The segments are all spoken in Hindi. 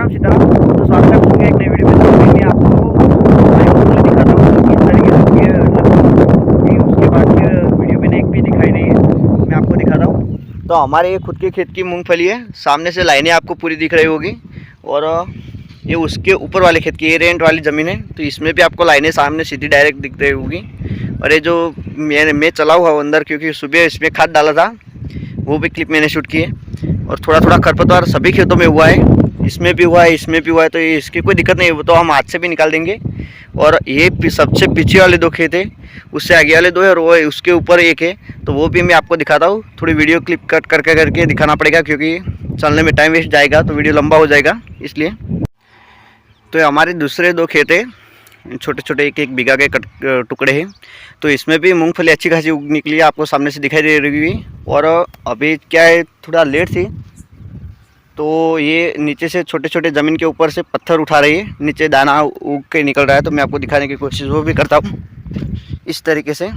राम सीताराम। तो स्वागत है आपका एक नई वीडियो में। तो मैं आपको दिखाता हूँ किस तरीके से उसके बाद वीडियो मैंने एक भी दिखाई नहीं है, मैं आपको दिखाता हूँ। तो हमारे ये खुद के खेत की मूंगफली है, सामने से लाइनें आपको पूरी दिख रही होगी। और ये उसके ऊपर वाले खेत की, ये रेंट वाली ज़मीन है, तो इसमें भी आपको लाइनें सामने सीधी डायरेक्ट दिख रही होगी। और ये जो मैं चला हुआ अंदर, क्योंकि सुबह इसमें खाद डाला था, वो भी क्लिप मैंने शूट की है। और थोड़ा थोड़ा खरपतवार सभी खेतों में हुआ है, इसमें भी हुआ है, इसमें भी हुआ है, तो ये इसकी कोई दिक्कत नहीं है, वो तो हम हाथ से भी निकाल देंगे। और ये सबसे पीछे वाले दो खेत है, उससे आगे वाले दो है, और वो उसके ऊपर एक है, तो वो भी मैं आपको दिखाता हूँ। थोड़ी वीडियो क्लिप कट करके दिखाना पड़ेगा, क्योंकि चलने में टाइम वेस्ट जाएगा तो वीडियो लंबा हो जाएगा, इसलिए। तो ये हमारे दूसरे दो खेत है, छोटे छोटे एक एक बीघा के टुकड़े हैं। तो इसमें भी मूंगफली अच्छी खासी निकली है, आपको सामने से दिखाई दे रही है। और अभी क्या है, थोड़ा लेट थी, तो ये नीचे से छोटे छोटे ज़मीन के ऊपर से पत्थर उठा रही है, नीचे दाना उग के निकल रहा है, तो मैं आपको दिखाने की कोशिश वो भी करता हूँ। इस तरीके से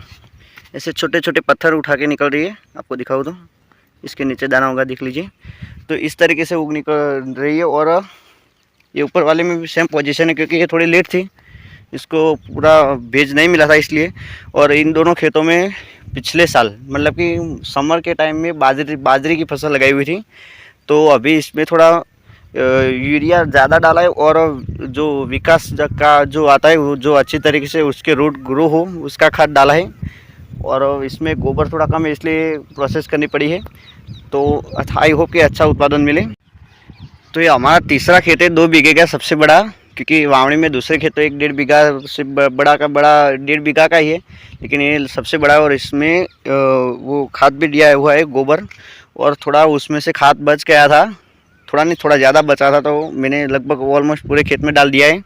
ऐसे छोटे छोटे पत्थर उठा के निकल रही है, आपको दिखाऊँ तो इसके नीचे दाना होगा, देख लीजिए। तो इस तरीके से उग निकल रही है। और ये ऊपर वाले में भी सेम पोजीशन है, क्योंकि ये थोड़ी लेट थी, इसको पूरा भेज नहीं मिला था इसलिए। और इन दोनों खेतों में पिछले साल मतलब कि समर के टाइम में बाजरी की फसल लगाई हुई थी, तो अभी इसमें थोड़ा यूरिया ज़्यादा डाला है। और जो विकास का जो आता है, वो जो अच्छी तरीके से उसके रूट ग्रो हो, उसका खाद डाला है। और इसमें गोबर थोड़ा कम है, इसलिए प्रोसेस करनी पड़ी है। तो आई होप कि अच्छा उत्पादन मिले। तो ये हमारा तीसरा खेत है, 2 बीघे का, सबसे बड़ा, क्योंकि वावणी में दूसरे खेत तो 1-1.5 बीघा से बड़ा 1.5 बीघा का ही है, लेकिन ये सबसे बड़ा है। और इसमें वो खाद भी दिया हुआ है, गोबर। और थोड़ा उसमें से खाद बच गया था, थोड़ा नहीं थोड़ा ज़्यादा बचा था, तो मैंने लगभग ऑलमोस्ट पूरे खेत में डाल दिया है,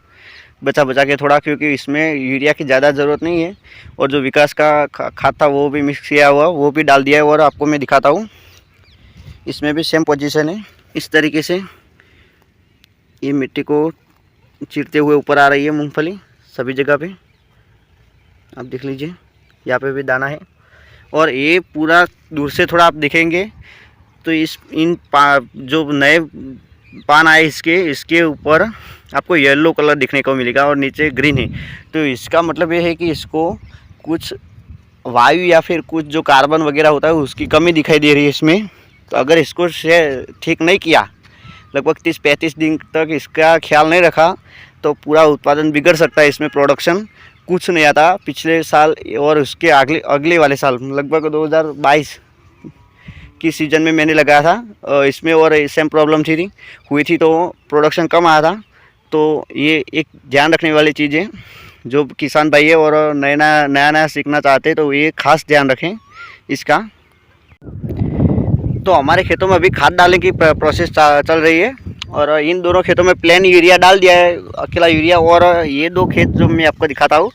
बचा के थोड़ा, क्योंकि इसमें यूरिया की ज़्यादा ज़रूरत नहीं है। और जो विकास का खाद था वो भी मिक्स किया हुआ, वो भी डाल दिया है। और आपको मैं दिखाता हूँ, इसमें भी सेम पोजीशन है। इस तरीके से ये मिट्टी को चीरते हुए ऊपर आ रही है मूंगफली सभी जगह पे, आप देख लीजिए, यहाँ पे भी दाना है। और ये पूरा दूर से थोड़ा आप देखेंगे तो जो नए पान आए इसके ऊपर आपको येलो कलर दिखने को मिलेगा, और नीचे ग्रीन है। तो इसका मतलब ये है कि इसको कुछ वायु या फिर कुछ जो कार्बन वगैरह होता है उसकी कमी दिखाई दे रही है इसमें। तो अगर इसको ठीक नहीं किया, लगभग 30-35 दिन तक इसका ख्याल नहीं रखा, तो पूरा उत्पादन बिगड़ सकता है, इसमें प्रोडक्शन कुछ नहीं आता। पिछले साल और उसके अगले वाले साल, लगभग 2022 की सीज़न में मैंने लगाया था इसमें, और सेम प्रॉब्लम हुई थी, तो प्रोडक्शन कम आया था। तो ये एक ध्यान रखने वाली चीज़ है, जो किसान भाई है और नया सीखना चाहते हैं, तो ये खास ध्यान रखें इसका। तो हमारे खेतों में अभी खाद डालने की प्रोसेस चल रही है। और इन दोनों खेतों में प्लेन यूरिया डाल दिया है, अकेला यूरिया। और ये दो खेत जो मैं आपको दिखाता हूँ,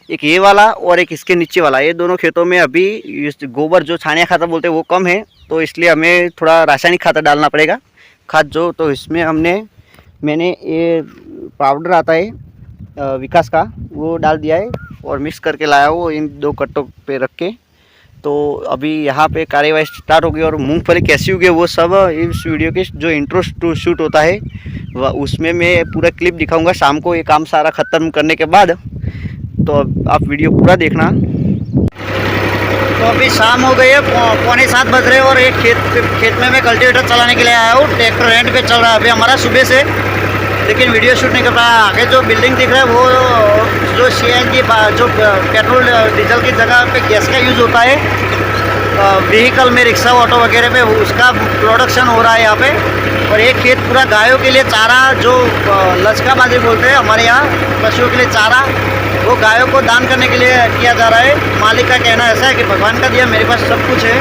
एक ये वाला और एक इसके नीचे वाला, ये दोनों खेतों में अभी गोबर जो छानिया खाता बोलते हैं वो कम है, तो इसलिए हमें थोड़ा रासायनिक खाद डालना पड़ेगा, खाद जो। तो इसमें मैंने ये पाउडर आता है विकास का, वो डाल दिया है और मिक्स करके लाया वो इन 2 कट्टों पे रख के। तो अभी यहाँ पे कार्यवाही स्टार्ट होगी। और मूंगफली कैसी होगी वो सब इस वीडियो के जो इंट्रो शूट होता है उसमें मैं पूरा क्लिप दिखाऊंगा शाम को, ये काम सारा ख़त्म करने के बाद। तो आप वीडियो पूरा देखना। तो अभी शाम हो गई है, 6:45 बज रहे हैं, और एक खेत में मैं कल्टीवेटर चलाने के लिए आया हूँ। ट्रैक्टर रेंट पे चल रहा है अभी हमारा सुबह से, लेकिन वीडियो शूट नहीं कर पाया। आगे जो बिल्डिंग दिख रहा है वो जो CNG जो पेट्रोल डीजल की जगह पे गैस का यूज़ होता है व्हीकल में, रिक्शा ऑटो वगैरह में, उसका प्रोडक्शन हो रहा है यहाँ पे। और एक खेत पूरा गायों के लिए चारा, जो लचका बाजरी बोलते हैं हमारे यहाँ, पशुओं के लिए चारा, वो गायों को दान करने के लिए किया जा रहा है। मालिक का कहना ऐसा है कि भगवान का दिया, मेरे पास सब कुछ है,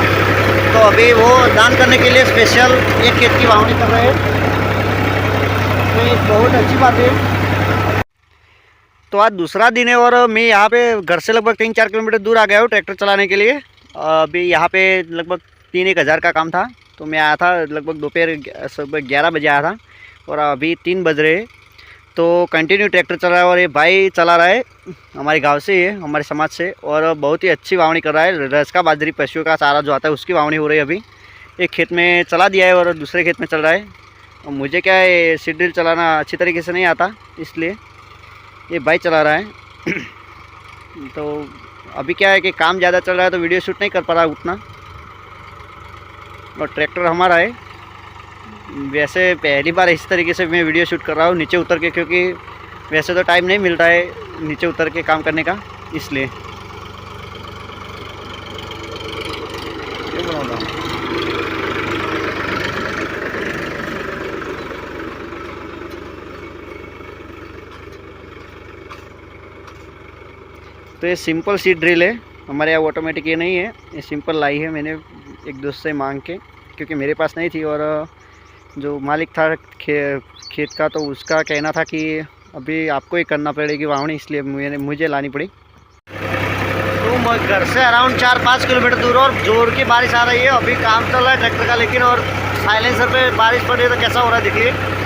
तो अभी वो दान करने के लिए स्पेशल एक खेत की वावनी कर रहे हैं, तो ये बहुत अच्छी बात है। तो आज दूसरा दिन है, और मैं यहाँ पे घर से लगभग 3-4 किलोमीटर दूर आ गया हूँ ट्रैक्टर चलाने के लिए। अभी यहाँ पे लगभग 3-1 हज़ार का काम था, तो मैं आया था लगभग दोपहर सुबह 11 बजे आया था, और अभी 3 बज रहे। तो कंटिन्यू ट्रैक्टर चल रहा है, और ये भाई चला रहा है, हमारे गांव से ही है, हमारे समाज से, और बहुत ही अच्छी वावनी कर रहा है। रसका बाजरी पशुओं का चारा जो आता है उसकी वावनी हो रही है। अभी एक खेत में चला दिया है और दूसरे खेत में चल रहा है। और मुझे क्या है सीड ड्रिल चलाना अच्छी तरीके से नहीं आता, इसलिए ये भाई चला रहा है। तो अभी क्या है कि काम ज़्यादा चल रहा है तो वीडियो शूट नहीं कर पा रहा उतना। और ट्रैक्टर हमारा है। वैसे पहली बार इस तरीके से मैं वीडियो शूट कर रहा हूँ नीचे उतर के, क्योंकि वैसे तो टाइम नहीं मिलता है नीचे उतर के काम करने का, इसलिए। तो ये सिंपल सीड ड्रिल है हमारे यहाँ, ऑटोमेटिक ये नहीं है, ये सिंपल लाई है मैंने एक दोस्त से मांग के, क्योंकि मेरे पास नहीं थी। और जो मालिक था खेत का, तो उसका कहना था कि अभी आपको ही करना पड़ेगी वावणी, इसलिए मुझे लानी पड़ी। तो घर से अराउंड 4-5 किलोमीटर दूर और जोर की बारिश आ रही है। अभी काम चल रहा है ट्रैक्टर का, लेकिन और साइलेंसर पे बारिश पड़ रही है तो कैसा हो रहा है देखिए।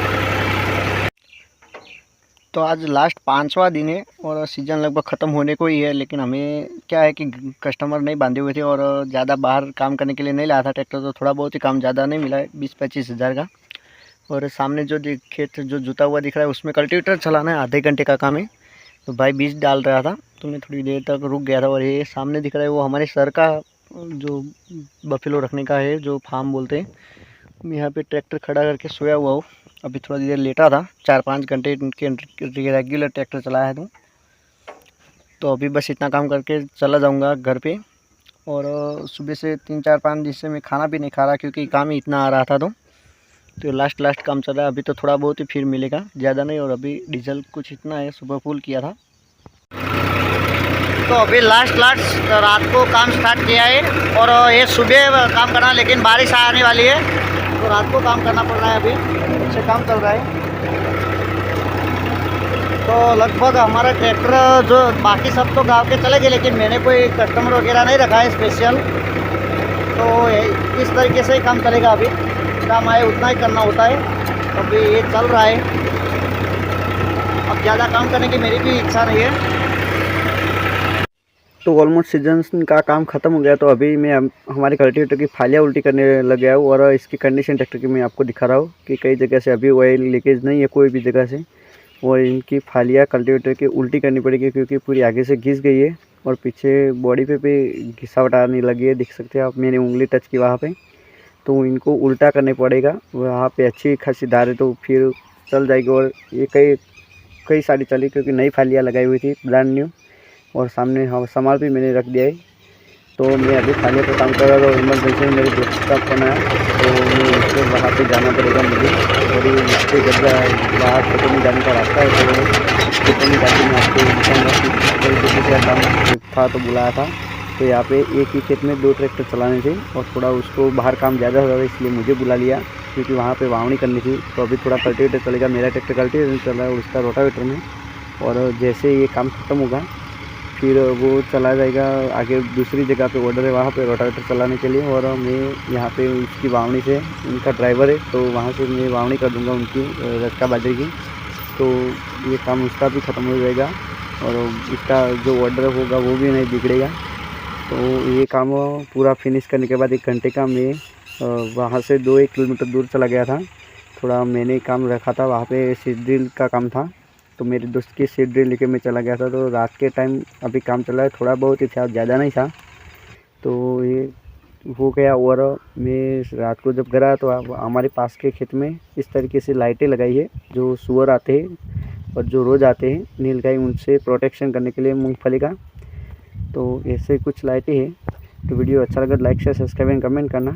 तो आज लास्ट 5वां दिन है और सीज़न लगभग ख़त्म होने को ही है, लेकिन हमें क्या है कि कस्टमर नहीं बांधे हुए थे और ज़्यादा बाहर काम करने के लिए नहीं लाया था ट्रैक्टर, तो थोड़ा बहुत ही काम ज़्यादा नहीं मिला है, 20-25 हज़ार का। और सामने जो खेत जो जुता हुआ दिख रहा है उसमें कल्टीवेटर चलाना है, आधे घंटे का काम है। तो भाई बीज डाल रहा था तो मैं थोड़ी देर तक रुक गया था। और ये सामने दिख रहा है वो हमारे सर का जो बफेलो रखने का है, जो फार्म बोलते हैं। मैं यहाँ पे ट्रैक्टर खड़ा करके सोया हुआ हूँ, अभी थोड़ा देर लेटा था। 4-5 घंटे के रेगुलर ट्रैक्टर चलाया है तो अभी बस इतना काम करके चला जाऊँगा घर पे। और सुबह से 3-4-5 दिन से मैं खाना भी नहीं खा रहा, क्योंकि काम ही इतना आ रहा था। तो लास्ट काम चल रहा है, अभी तो थोड़ा बहुत ही फिर मिलेगा, ज़्यादा नहीं। और अभी डीजल कुछ इतना है, सुबह फुल किया था। तो अभी लास्ट रात को काम स्टार्ट किया है और ये सुबह काम करना, लेकिन बारिश आने वाली है तो रात को काम करना पड़ रहा है। अभी अच्छे काम चल रहा है। तो लगभग हमारा ट्रैक्टर जो बाकी सब तो गांव के चले गए, लेकिन मैंने कोई कस्टमर वगैरह नहीं रखा है स्पेशल। तो इस तरीके से ही काम चलेगा, अभी काम आए उतना ही करना होता है। अभी ये चल रहा है, अब ज़्यादा काम करने की मेरी भी इच्छा नहीं है। तो ऑलमोस्ट सीजन का काम ख़त्म हो गया। तो अभी मैं हमारे कल्टीवेटर की फालियाँ उल्टी करने लग गया हूँ। और इसकी कंडीशन ट्रैक्टर की मैं आपको दिखा रहा हूँ कि कई जगह से अभी ऑयल लीकेज नहीं है कोई भी जगह से, और इनकी फालियाँ कल्टीवेटर की उल्टी करनी पड़ेगी, क्योंकि पूरी आगे से घिस गई है और पीछे बॉडी पे भी घिसावट आने लगी है। देख सकते हैं आप, मैंने उंगली टच की वहाँ पे। तो इनको उल्टा करने पड़ेगा, वहाँ पे अच्छी खासी धार है तो फिर चल जाएगी। और ये कई सारी चली, क्योंकि नई फालियाँ लगाई हुई थी ब्रांड न्यू। और सामने सामान भी मैंने रख दिया है। तो मैं अभी खाने पर काम कर रहा था, इमरजेंसी में मेरे दोस्त का फोन आया, तो मैं उसको वहाँ पे जाना पड़ेगा मुझे। और इससे जब बाहर खेतों में जाने का रास्ता है, तो खेतों में जाके मैं आपको दिखाऊँगा काम था तो बुलाया था। तो यहाँ पे एक ही खेत में 2 ट्रैक्टर चलाने थे और थोड़ा उसको बाहर काम ज़्यादा हो रहा था, इसलिए मुझे बुला लिया, क्योंकि वहाँ पे वावणी करनी थी। तो अभी थोड़ा कल्टीवेटर चलेगा, मेरा ट्रैक्टर कल्टीवेटर चल रहा है और उसका रोटावेटर में। और जैसे ये काम ख़त्म होगा फिर वो चला जाएगा आगे दूसरी जगह पे, ऑर्डर है वहाँ पे रोटावेटर चलाने के लिए। और मैं यहाँ पे उसकी वावणी से, उनका ड्राइवर है तो वहाँ से मैं वावणी कर दूँगा उनकी रक्का बाजरे की। तो ये काम उसका भी ख़त्म हो जाएगा और इसका जो ऑर्डर होगा वो भी नहीं बिगड़ेगा। तो ये काम पूरा फिनिश करने के बाद 1 घंटे का मैं वहाँ से 2-1 किलोमीटर दूर चला गया था। थोड़ा मैंने काम रखा था वहाँ पे, सीड ड्रिल का काम था, तो मेरे दोस्त की सीड ड्रिल लेके मैं चला गया था। तो रात के टाइम अभी काम चल रहा है, थोड़ा बहुत ही था, ज़्यादा नहीं था। तो ये हो गया। और मैं रात को जब गया तो हमारे पास के खेत में इस तरीके से लाइटें लगाई है, जो सुअर आते हैं और जो रोज़ आते हैं नीलगाय, उनसे प्रोटेक्शन करने के लिए मूँगफली का। तो ऐसे कुछ लाइटें हैं। तो वीडियो अच्छा लगा like share subscribe and comment करना।